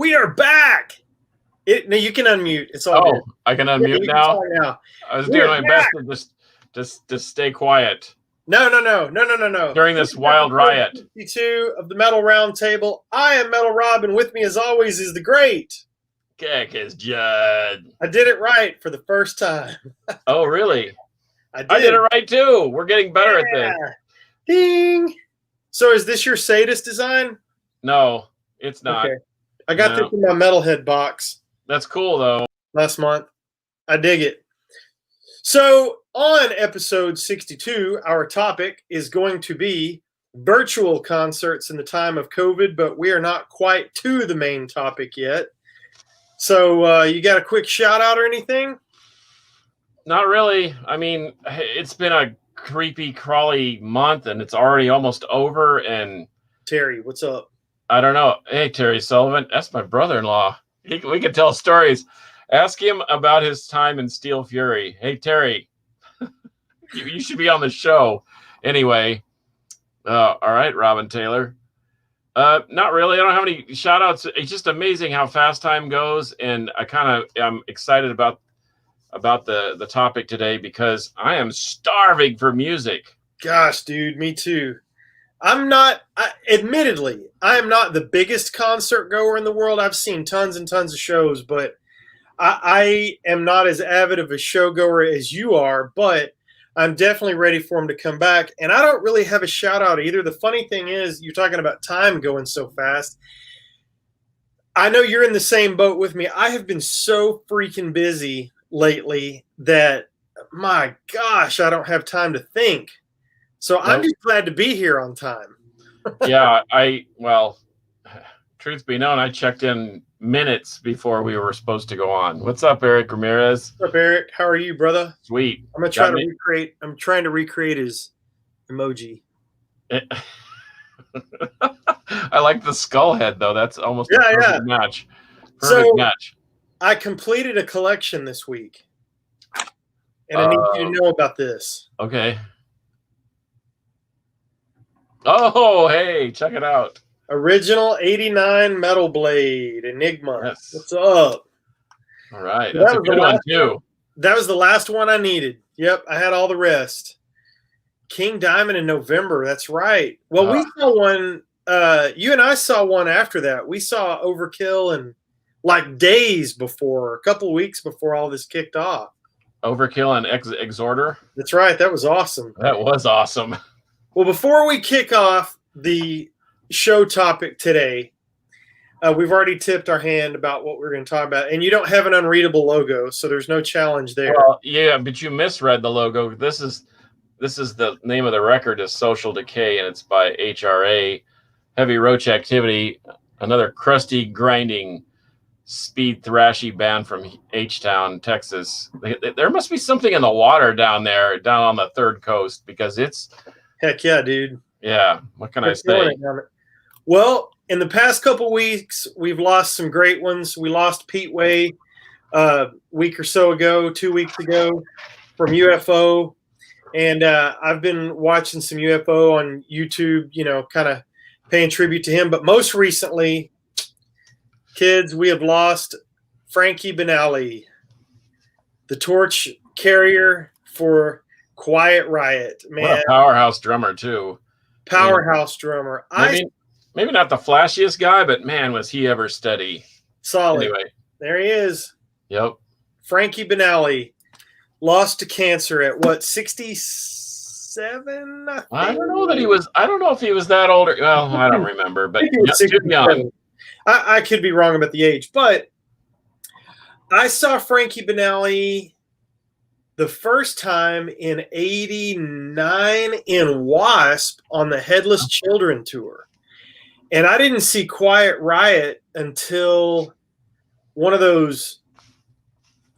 We are back. No, you can unmute. It's all good. I can unmute now? I was doing my best to just stay quiet. No. During this wild riot. 52 of the Metal Round Table. I am Metal Rob, and with me as always is the great Cactus Judd. I did it right for the first time. Oh, really? I did it right too. We're getting better at this. Ding. So is this your Sadist design? No, it's not. Okay. I got this in my Metalhead box. That's cool, though. Last month. I dig it. So on episode 62, our topic is going to be virtual concerts in the time of COVID, but we are not quite to the main topic yet. So you got a quick shout out or anything? Not really. I mean, it's been a creepy, crawly month, and it's already almost over. And Terry, what's up? I don't know. Hey, Terry Sullivan. That's my brother-in-law. We can tell stories. Ask him about his time in Steel Fury. Hey, Terry, you should be on the show. Anyway, all right, Robin Taylor. Not really. I don't have any shout outs. It's just amazing how fast time goes. And I kind of am excited about the topic today because I am starving for music. Gosh, dude, me too. Admittedly, I am not the biggest concert goer in the world. I've seen tons and tons of shows, but I am not as avid of a show goer as you are, but I'm definitely ready for them to come back. And I don't really have a shout out either. The funny thing is, you're talking about time going so fast. I know you're in the same boat with me. I have been so freaking busy lately that, my gosh, I don't have time to think. So I'm just glad to be here on time. Yeah, truth be known, I checked in minutes before we were supposed to go on. What's up, Eric Ramirez? What's up, Eric? How are you, brother? Sweet. I'm trying to recreate his emoji. I like the skull head though. That's almost a perfect match. Perfect match. I completed a collection this week, and I need you to know about this. Okay. Oh, hey, check it out. Original 89 Metal Blade Enigma. Yes. What's up? All right. That's a good one, too. That was the last one I needed. Yep, I had all the rest. King Diamond in November. That's right. Well, we saw one. You and I saw one after that. We saw Overkill and like days before, a couple weeks before all this kicked off. Overkill and Exhorder? That's right. That was awesome. That was awesome. Well, before we kick off the show topic today, we've already tipped our hand about what we're going to talk about, and you don't have an unreadable logo, so there's no challenge there. Well, yeah, but you misread the logo. This is the name of the record is Social Decay, and it's by HRA, Heavy Roach Activity, another crusty, grinding, speed thrashy band from H-Town, Texas. There must be something in the water down there, down on the third coast, because it's... Heck yeah, dude. Yeah, what can I say? Well, in the past couple weeks, we've lost some great ones. We lost Pete Way a week or so ago, 2 weeks ago, from UFO. And I've been watching some UFO on YouTube, kind of paying tribute to him. But most recently, kids, we have lost Frankie Banali, the torch carrier for Quiet Riot. Man, what a powerhouse drummer, too. Powerhouse drummer. Maybe not the flashiest guy, but man, was he ever steady. Solid. Anyway. There he is. Yep. Frankie Banali lost to cancer at what, 67? I don't know if he was that old. Well, I don't remember, but too young. I could be wrong about the age, but I saw Frankie Banali the first time in 89 in Wasp on the Headless Children tour. And I didn't see Quiet Riot until one of those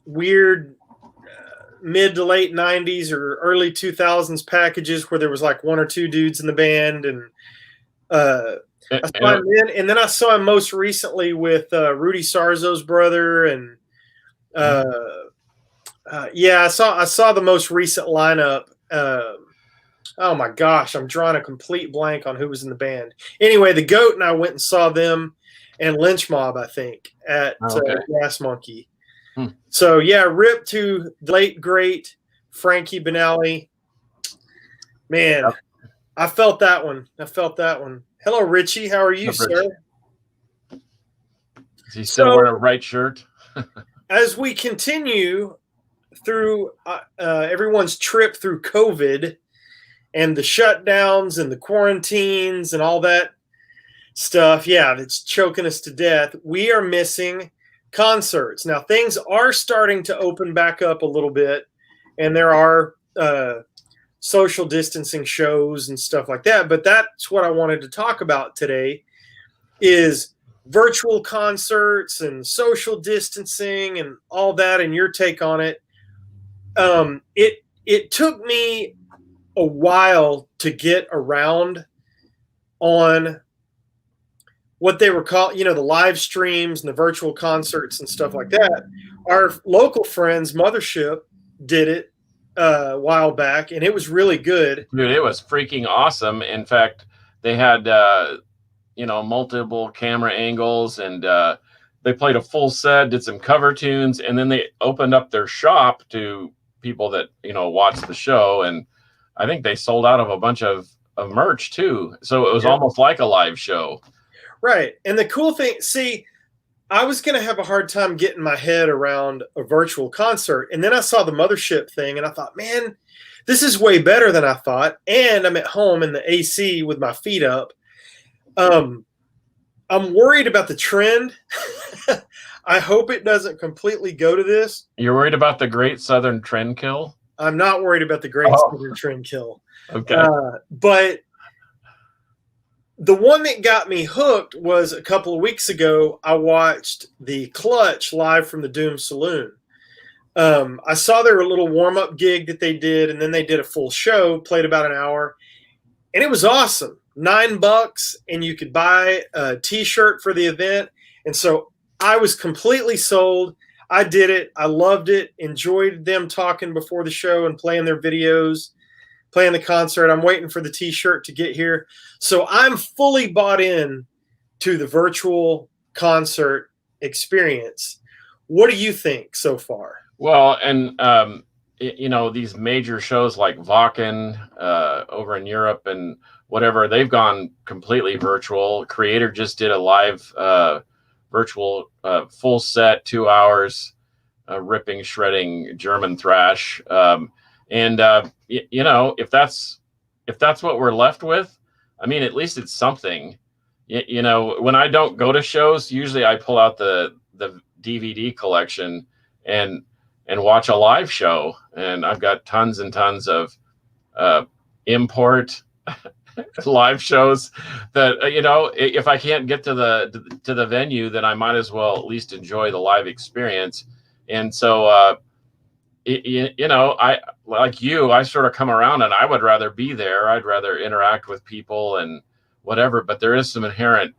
weird mid to late 90s or early 2000s packages where there was like one or two dudes in the band. And then I saw him most recently with Rudy Sarzo's brother. And I saw the most recent lineup. Oh my gosh, I'm drawing a complete blank on who was in the band. Anyway, the Goat and I went and saw them and Lynch Mob, I think, at Okay. Gas Monkey. Hmm. So yeah, rip to the late great Frankie Benali. Man, Yep. I felt that one. Hello, Richie. How are you, Yep, sir? Rich. Is he still wearing a right shirt? As we continue through everyone's trip through COVID and the shutdowns and the quarantines and all that stuff, yeah, that's choking us to death, we are missing concerts. Now, things are starting to open back up a little bit, and there are social distancing shows and stuff like that, but that's what I wanted to talk about today is virtual concerts and social distancing and all that, and your take on it. It took me a while to get around on what they were called, the live streams and the virtual concerts and stuff like that. Our local friends, Mothership, did it a while back, and it was really good. Dude, it was freaking awesome. In fact, they had multiple camera angles, and they played a full set, did some cover tunes, and then they opened up their shop to people that watched the show, and I think they sold out of a bunch of merch too. So it was almost like a live show. Right. And the cool thing, see, I was going to have a hard time getting my head around a virtual concert. And then I saw the Mothership thing and I thought, man, this is way better than I thought. And I'm at home in the AC with my feet up. I'm worried about the trend. I hope it doesn't completely go to this. You're worried about the Great Southern Trend Kill? I'm not worried about the Great Southern Trend Kill. Okay. But the one that got me hooked was a couple of weeks ago. I watched the Clutch live from the Doom Saloon. I saw their little warm-up gig that they did, and then they did a full show, played about an hour, and it was awesome. $9, and you could buy a T-shirt for the event. And so I was completely sold. I did it. I loved it. Enjoyed them talking before the show and playing their videos, playing the concert. I'm waiting for the T-shirt to get here. So I'm fully bought in to the virtual concert experience. What do you think so far? Well, and these major shows like Wacken over in Europe and whatever, they've gone completely virtual. Creator just did a live virtual full set, 2 hours, ripping, shredding German thrash. If that's what we're left with, I mean, at least it's something. When I don't go to shows, usually I pull out the DVD collection and watch a live show, and I've got tons and tons of import live shows that if I can't get to the venue, then I might as well at least enjoy the live experience. And so I like you, I sort of come around and I would rather be there. I'd rather interact with people and whatever, but there is some inherent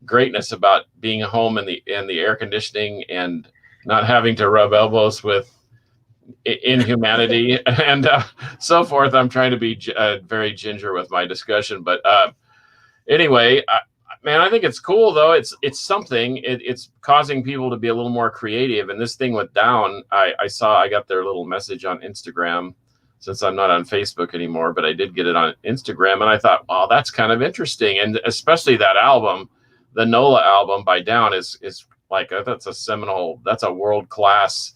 greatness about being home in the air conditioning and not having to rub elbows with inhumanity and so forth. I'm trying to be very ginger with my discussion, but anyway, I think it's cool though. It's something. It's causing people to be a little more creative. And this thing went down. I got their little message on Instagram, since I'm not on Facebook anymore, but I did get it on Instagram, and I thought, wow, that's kind of interesting. And especially that album, the NOLA album by Down, is like that's a seminal. That's a world-class,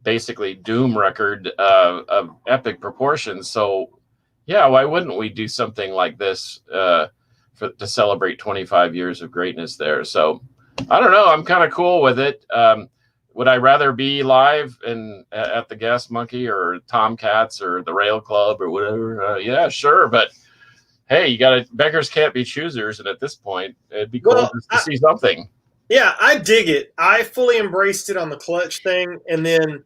basically doom record of epic proportions. So, yeah, why wouldn't we do something like this to celebrate 25 years of greatness there? So I don't know. I'm kind of cool with it. Would I rather be live and at the Gas Monkey or Tomcats or the Rail Club or whatever? Yeah, sure. But hey, beggars can't be choosers. And at this point, it'd be cool to see something. Yeah, I dig it. I fully embraced it on the Clutch thing. And then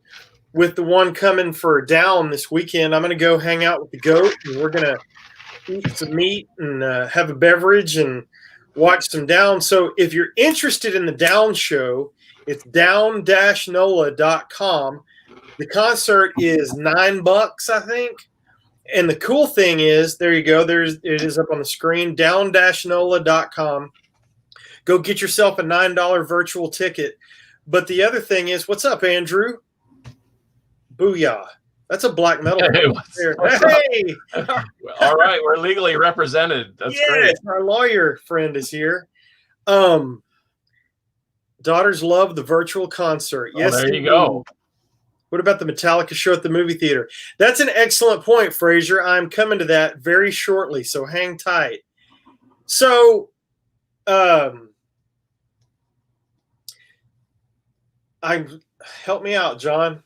with the one coming for Down this weekend, I'm going to go hang out with the GOAT, and we're going to eat some meat and have a beverage and watch some Down. So if you're interested in the Down show, it's down-nola.com. The concert is $9, I think. And the cool thing is, there you go. It is up on the screen, down-nola.com. go get yourself a $9 virtual ticket. But the other thing is, what's up, Andrew? Booyah. That's a black metal. Hey, hey! All right, we're legally represented. That's great. Our lawyer friend is here. Daughters love the virtual concert. Yes, there you go. What about the Metallica show at the movie theater? That's an excellent point, Fraser. I'm coming to that very shortly, so hang tight. So, help me out, John.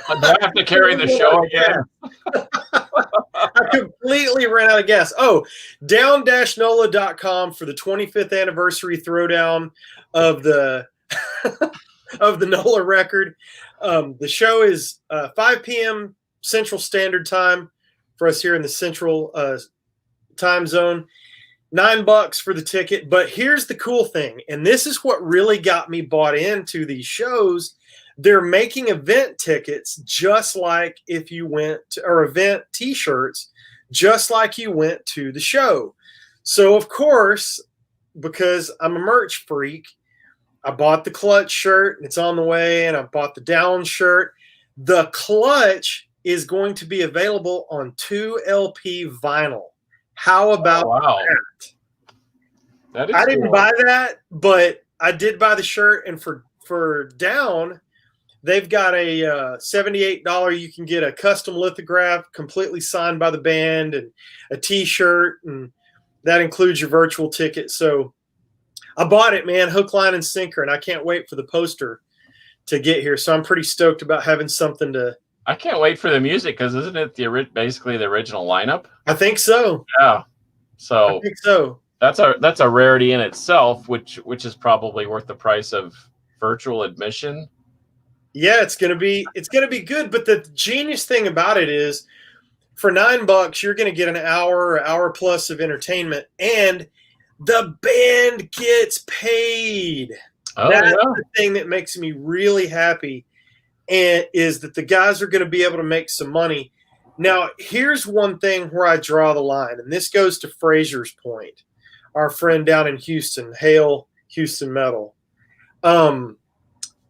Do I have to carry the show again? I completely ran out of gas. Oh, down-nola.com for the 25th anniversary throwdown of the of the NOLA record. The show is 5 p.m. Central Standard Time for us here in the Central time zone. $9 for the ticket. But here's the cool thing, and this is what really got me bought into these shows. They're making event tickets just like if you went to, or event T-shirts, just like you went to the show. So, of course, because I'm a merch freak, I bought the Clutch shirt, and it's on the way, and I bought the Down shirt. The Clutch is going to be available on 2 LP vinyl. How about that? I didn't buy that, but I did buy the shirt, and for Down, they've got a $78. You can get a custom lithograph completely signed by the band and a T-shirt, and that includes your virtual ticket. So I bought it, man, hook, line, and sinker, and I can't wait for the poster to get here. So I'm pretty stoked about having something to. I can't wait for the music because isn't it basically the original lineup? I think so. Yeah. So I think so. That's a rarity in itself, which is probably worth the price of virtual admission. Yeah, it's gonna be good. But the genius thing about it is, for $9, you're gonna get an hour plus of entertainment, and the band gets paid. That's the thing that makes me really happy, and is that the guys are gonna be able to make some money. Now, here's one thing where I draw the line, and this goes to Fraser's point, our friend down in Houston, Hail Houston Metal.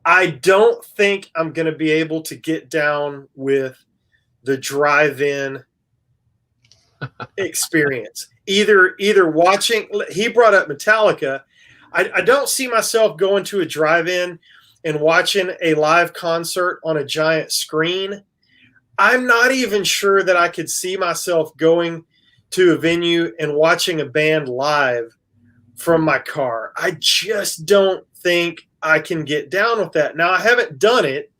I don't think I'm going to be able to get down with the drive-in experience. Either watching, he brought up Metallica. I don't see myself going to a drive-in and watching a live concert on a giant screen. I'm not even sure that I could see myself going to a venue and watching a band live from my car. I just don't think I can get down with that. Now, I haven't done it,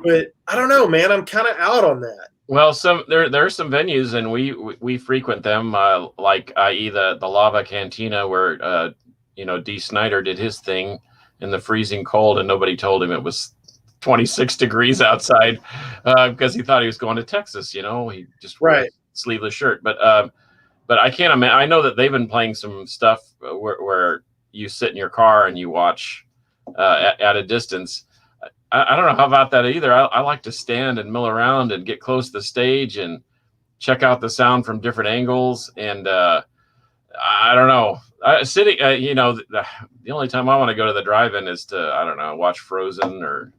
but I don't know, man. I'm kind of out on that. Well, there are some venues, and we frequent them, like i.e. the Lava Cantina, where Dee Snider did his thing in the freezing cold, and nobody told him it was 26 degrees outside because he thought he was going to Texas. He just wore a sleeveless shirt. But I can't imagine. I know that they've been playing some stuff where you sit in your car and you watch at a distance. I don't know how about that either. I like to stand and mill around and get close to the stage and check out the sound from different angles. And I don't know. Sitting, the only time I want to go to the drive-in is to, I don't know, watch Frozen or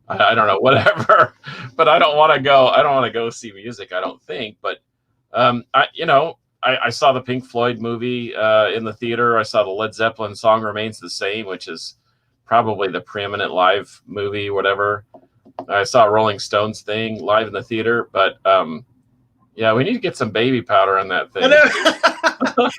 I don't know, whatever. But I don't want to go. I don't want to go see music, I don't think. But I saw the Pink Floyd movie in the theater. I saw the Led Zeppelin Song Remains the Same, which is probably the preeminent live movie, whatever. I saw Rolling Stones thing live in the theater, but yeah, we need to get some baby powder on that thing. I know.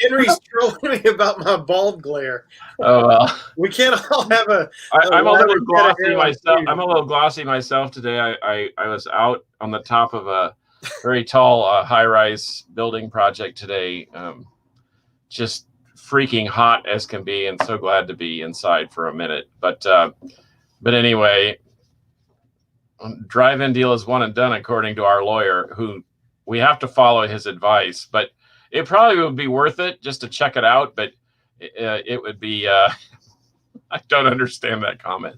Henry's trolling me about my bald glare. Oh well, we can't all have a. I'm a little glossy myself. I'm a little glossy myself today. I was out on the top of a very tall high-rise building project today. Just freaking hot as can be, and so glad to be inside for a minute. But anyway, drive-in deal is one and done, according to our lawyer, who we have to follow his advice. But it probably would be worth it just to check it out. But it would be. I don't understand that comment.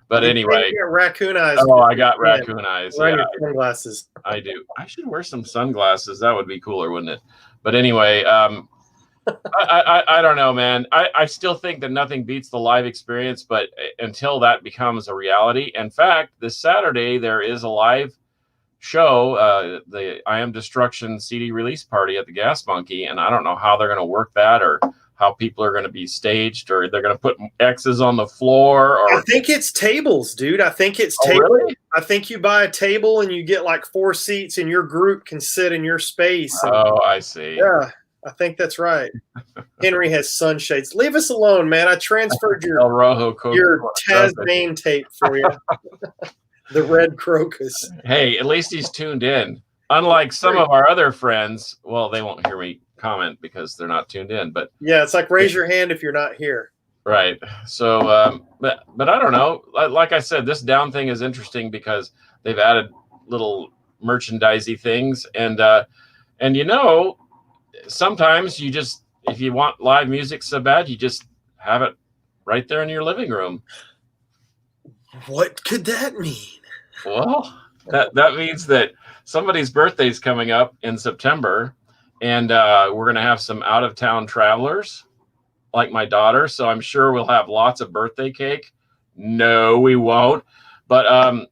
But anyway, raccoon eyes. Oh, I got raccoon eyes. Wearing your sunglasses. I do. I should wear some sunglasses. That would be cooler, wouldn't it? But anyway, I don't know, man. I still think that nothing beats the live experience, but until that becomes a reality. In fact, this Saturday there is a live show, the I Am Destruction CD release party at the Gas Monkey, and I don't know how they're going to work that, or how people are going to be staged, or they're going to put X's on the floor, or I think it's tables, dude. I think it's oh, tables. really? I think you buy a table and you get like 4 seats, and your group can sit in your space. And, Oh, I see. yeah, I think that's right. Henry has sunshades. Leave us alone, man. I transferred El Rojo your Tasmane tape for you. The red crocus. Hey, at least he's tuned in. Unlike some of our other friends, well, they won't hear me comment because they're not tuned in. But yeah, it's like raise your hand if you're not here. Right. So, but I don't know. Like I said, this down thing is interesting because they've added little merchandisey things, and sometimes you just, if you want live music so bad, you just have it right there in your living room. What could that mean? Well, that means that somebody's birthday is coming up in September, and we're going to have some out of town travelers, like my daughter. So I'm sure we'll have lots of birthday cake. No, we won't. But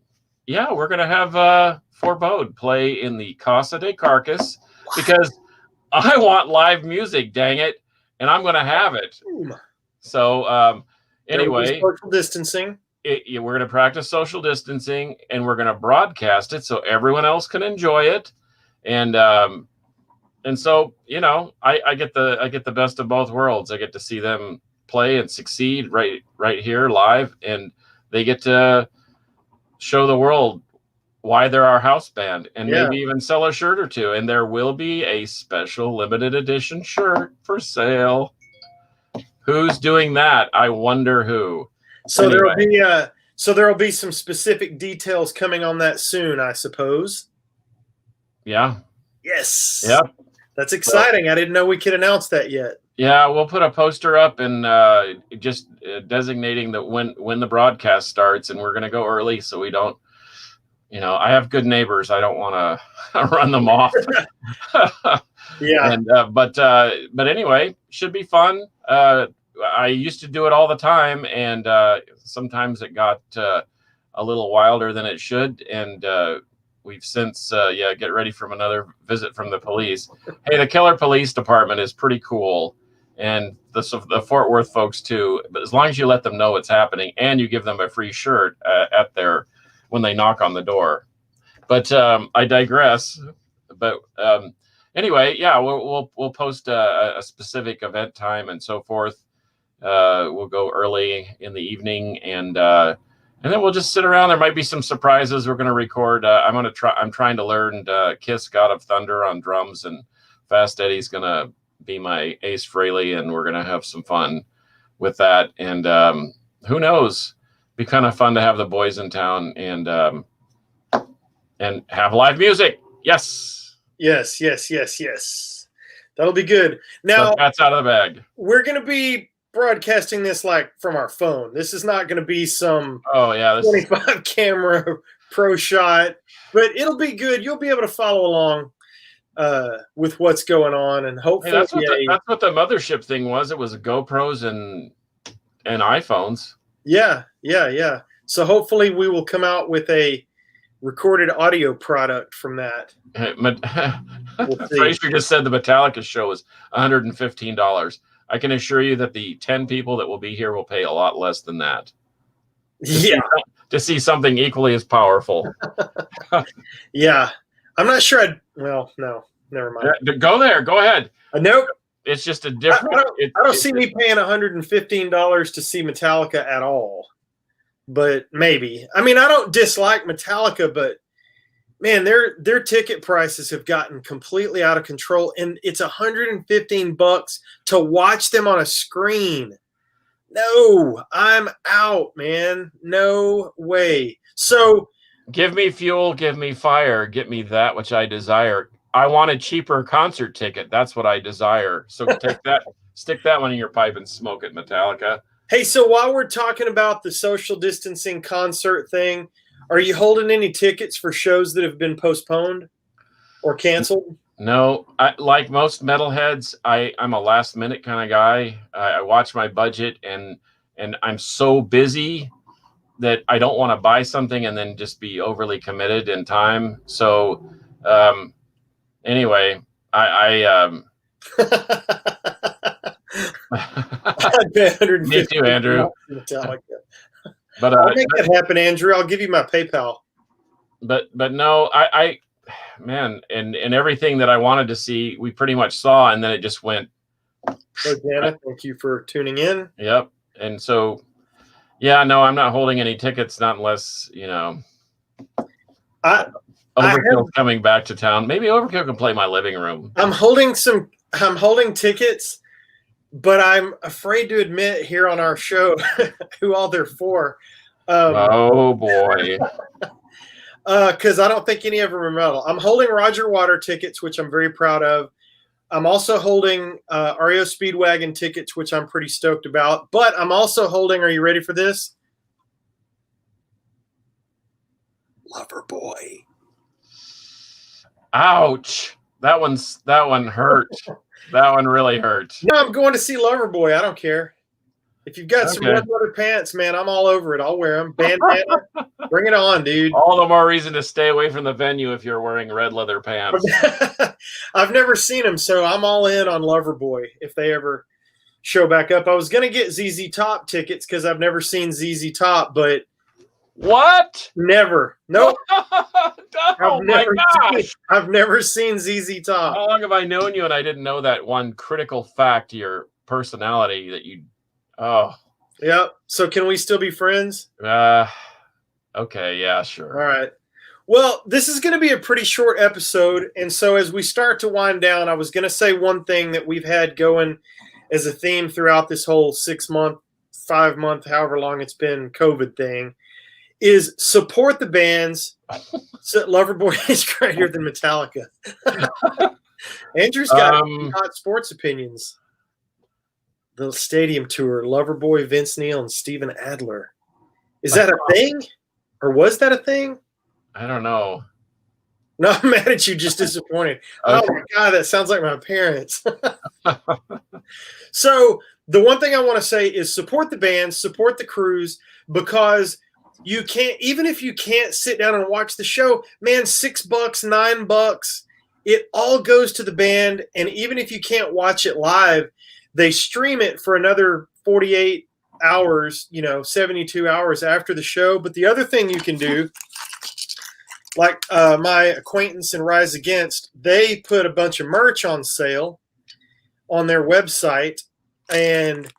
yeah, we're going to have Forebode play in the Casa de Carcass because I want live music, dang it. And I'm going to have it. So anyway, social distancing. We're going to practice social distancing, and we're going to broadcast it so everyone else can enjoy it. And so, I get the best of both worlds. I get to see them play and succeed right here live, and they get to show the world why they're our house band, and maybe even sell a shirt or two. And there will be a special limited edition shirt for sale. Who's doing that? I wonder who. So anyway. There'll be some specific details coming on that soon, I suppose. Yeah. Yes. Yeah. That's exciting. I didn't know we could announce that yet. Yeah, we'll put a poster up and just designating that when the broadcast starts, and we're going to go early so we don't. I have good neighbors. I don't want to run them off. Yeah. And but anyway, should be fun. I used to do it all the time, and sometimes it got a little wilder than it should. And we've since, get ready from another visit from the police. Hey, the Keller Police Department is pretty cool, and the Fort Worth folks too. But as long as you let them know what's happening, and you give them a free shirt when they knock on the door. But I digress. But anyway, yeah, we'll post a specific event time and so forth. We'll go early in the evening, and then we'll just sit around. There might be some surprises. We're going to record. I'm trying to learn Kiss God of Thunder on drums, and Fast Eddie's going to be my Ace Frehley, and we're going to have some fun with that. And who knows? Be kind of fun to have the boys in town and have live music. Yes. That'll be good. Now, so that's out of the bag. We're going to be broadcasting this like from our phone. This is not going to be some 25 camera pro shot, but it'll be good. You'll be able to follow along with what's going on, and hopefully that's what the mothership thing was. It was GoPros and iPhones. Yeah. So hopefully we will come out with a recorded audio product from that. Fraser just said the Metallica show is $115. I can assure you that the 10 people that will be here will pay a lot less than that. To see something equally as powerful. Yeah. I'm not sure no, never mind. Go there. Go ahead. Nope. It's just a different. I don't see me paying $115 to see Metallica at all. But maybe. I mean, I don't dislike Metallica, but man, their ticket prices have gotten completely out of control, and it's $115 to watch them on a screen. No, I'm out, man. No way. So give me fuel, give me fire, get me that which I desire. I want a cheaper concert ticket. That's what I desire. So take that, stick that one in your pipe and smoke it, Metallica. Hey, so while we're talking about the social distancing concert thing, are you holding any tickets for shows that have been postponed or canceled? No, I like most metalheads. I'm a last minute kind of guy. I watch my budget and I'm so busy that I don't want to buy something and then just be overly committed in time. So um, anyway, I I'd pay me 150 too, Andrew. for Metallica. But I'll make that happen, Andrew. I'll give you my PayPal. but no, I man, and everything that I wanted to see, we pretty much saw, and then it just went. So, Jana, thank you for tuning in. Yep. And so, yeah, no, I'm not holding any tickets, not unless, you know, Overkill's coming back to town. Maybe Overkill can play my living room. I'm holding tickets, but I'm afraid to admit here on our show who all they're for. Oh boy. Because I don't think any of them are metal. I'm holding Roger Water tickets, which I'm very proud of. I'm also holding REO Speedwagon tickets, which I'm pretty stoked about. But I'm also holding, are you ready for this? Loverboy. Ouch. That one hurt. That one really hurt. No, I'm going to see Loverboy. I don't care. If you've got some red leather pants, man, I'm all over it. I'll wear them. Bandana, bring it on, dude. All the more reason to stay away from the venue if you're wearing red leather pants. I've never seen them, so I'm all in on Loverboy if they ever show back up. I was going to get ZZ Top tickets because I've never seen ZZ Top, but what? Never. Nope. Oh my gosh. I've never seen ZZ Top. How long have I known you and I didn't know that one critical fact to your personality that you Yeah. So can we still be friends? Okay, yeah, sure. All right. Well, this is going to be a pretty short episode, and so as we start to wind down, I was going to say one thing that we've had going as a theme throughout this whole 6-month, 5-month, however long it's been COVID thing, is support the bands. So Loverboy is greater than Metallica. Andrew's got hot sports opinions. The stadium tour, Loverboy, Vince Neil, and Steven Adler. Is that a thing? Or was that a thing? I don't know. No, I'm mad at you, just disappointed. Okay. Oh my God, that sounds like my parents. So the one thing I want to say is support the bands, support the crews, because you can't, even if you can't sit down and watch the show, man, $6, $9, it all goes to the band. And even if you can't watch it live, they stream it for another 48 hours, 72 hours after the show. But the other thing you can do, like my acquaintance in Rise Against, they put a bunch of merch on sale on their website, and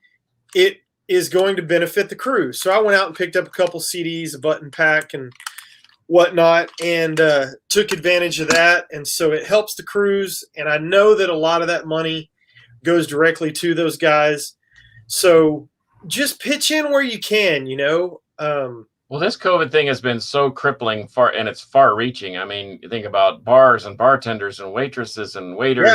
it is going to benefit the crew. So I went out and picked up a couple CDs, a button pack, and whatnot, and took advantage of that. And so it helps the crews, and I know that a lot of that money goes directly to those guys. So just pitch in where you can, Well, this COVID thing has been so crippling, and it's far-reaching. I mean, you think about bars and bartenders and waitresses and waiters,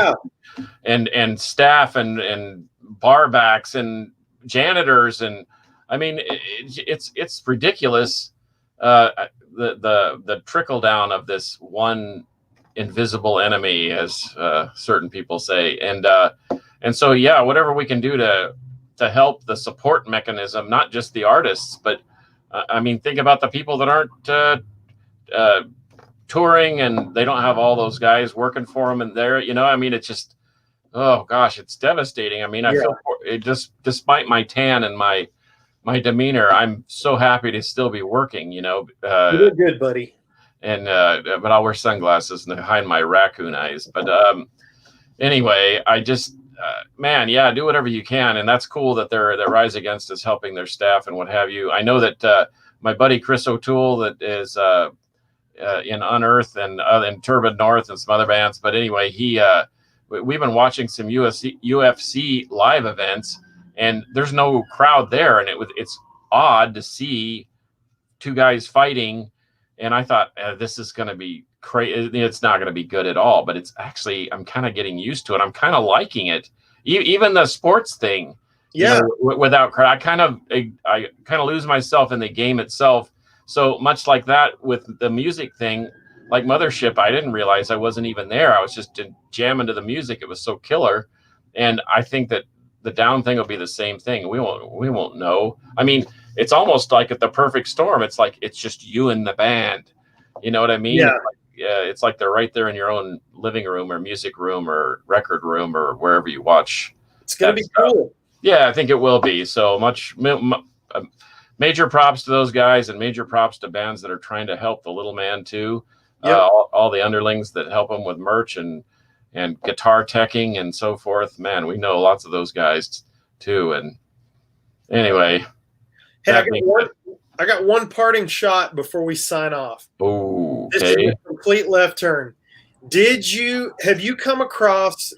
and staff and bar backs and janitors, and I mean, it's ridiculous. The trickle down of this one invisible enemy, as certain people say, and so yeah, whatever we can do to help the support mechanism, not just the artists, but I mean, think about the people that aren't touring, and they don't have all those guys working for them, and I mean, it's just, oh gosh, it's devastating. I mean, I feel it just, despite my tan and my demeanor, I'm so happy to still be working. You did good, buddy. And but I'll wear sunglasses and hide my raccoon eyes. But anyway, I just. Man, yeah, do whatever you can, and that's cool that that Rise Against is helping their staff and what have you. I know that my buddy Chris O'Toole, that is in Unearth and in Turbid North and some other bands, but anyway, we've been watching some UFC live events, and there's no crowd there, and it's odd to see two guys fighting, and I thought this is going to be crazy. It's not going to be good at all, but it's actually, I'm kind of getting used to it. I'm kind of liking it. Even the sports thing, without crowd, I kind of lose myself in the game itself. So much like that with the music thing, like Mothership, I didn't realize I wasn't even there. I was just jamming to the music. It was so killer. And I think that the Down thing will be the same thing. We won't know. I mean, it's almost like at the perfect storm. It's like it's just you and the band. You know what I mean? Yeah. It's like they're right there in your own living room or music room or record room or wherever you watch. It's gonna be cool. Yeah, I think it will be. So major props to those guys, and major props to bands that are trying to help the little man too. Yep. All the underlings that help him with merch and guitar teching and so forth. Man, we know lots of those guys too. And anyway, hey, I got one parting shot before we sign off. Oh, This is a complete left turn. Have you come across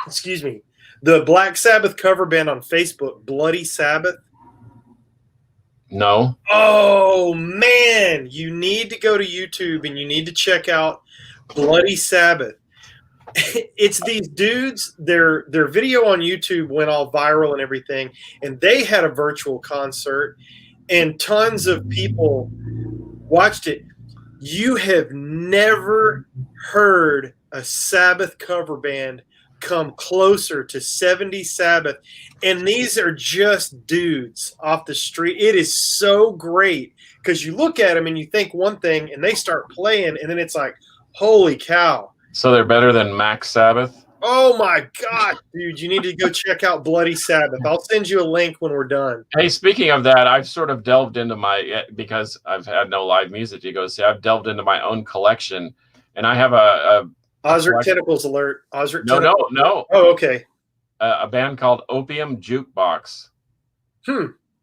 excuse me, the Black Sabbath cover band on Facebook, Bloody Sabbath? No. Oh man, you need to go to YouTube and you need to check out Bloody Sabbath. It's these dudes, their video on YouTube went all viral and everything, and they had a virtual concert and tons of people watched it. You have never heard a Sabbath cover band come closer to 70 Sabbath, and these are just dudes off the street. It is so great because you look at them and you think one thing and they start playing, and then it's like, holy cow. So they're better than Max Sabbath? Oh my God, dude, you need to go check out Bloody Sabbath. I'll send you a link when we're done. Hey, speaking of that, I've sort of delved into because I've had no live music to go see, I've delved into my own collection, and I have a Osric Tentacles alert. Osric No. Oh, okay. A band called Opium Jukebox.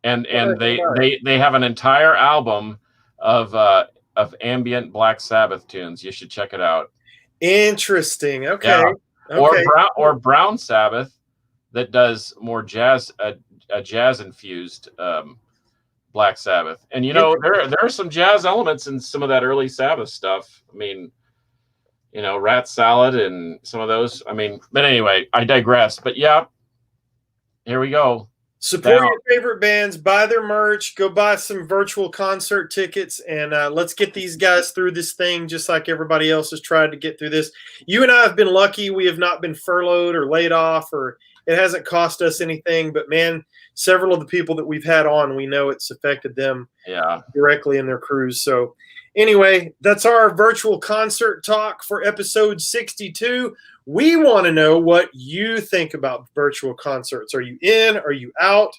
And they have an entire album of ambient Black Sabbath tunes. You should check it out. Interesting. Okay. Yeah. Okay. Or Brown Sabbath that does more jazz, a jazz infused Black Sabbath. And there are some jazz elements in some of that early Sabbath stuff. I mean, Rat Salad and some of those. I mean, but anyway, I digress. But yeah, here we go. Support your favorite bands, buy their merch, go buy some virtual concert tickets, and let's get these guys through this thing just like everybody else has tried to get through this. You and I have been lucky. We have not been furloughed or laid off, or it hasn't cost us anything. But, man, several of the people that we've had on, we know it's affected them directly in their crews. So, anyway, that's our virtual concert talk for episode 62. We want to know what you think about virtual concerts. Are you in? Are you out?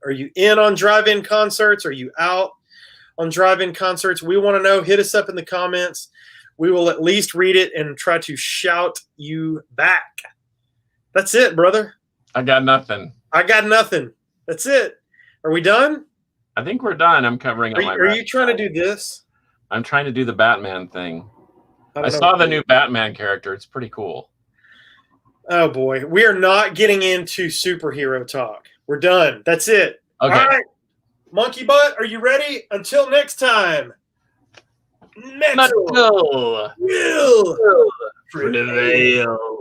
Are you in on drive-in concerts? Are you out on drive-in concerts? We want to know. Hit us up in the comments. We will at least read it and try to shout you back. That's it, brother. I got nothing. That's it. Are we done? I think we're done. I'm covering up my. Are you trying to do this? I'm trying to do the Batman thing. I saw the new Batman character. It's pretty cool. Oh, boy. We are not getting into superhero talk. We're done. That's it. Okay. All right. Monkey Butt, are you ready? Until next time. Metal will prevail.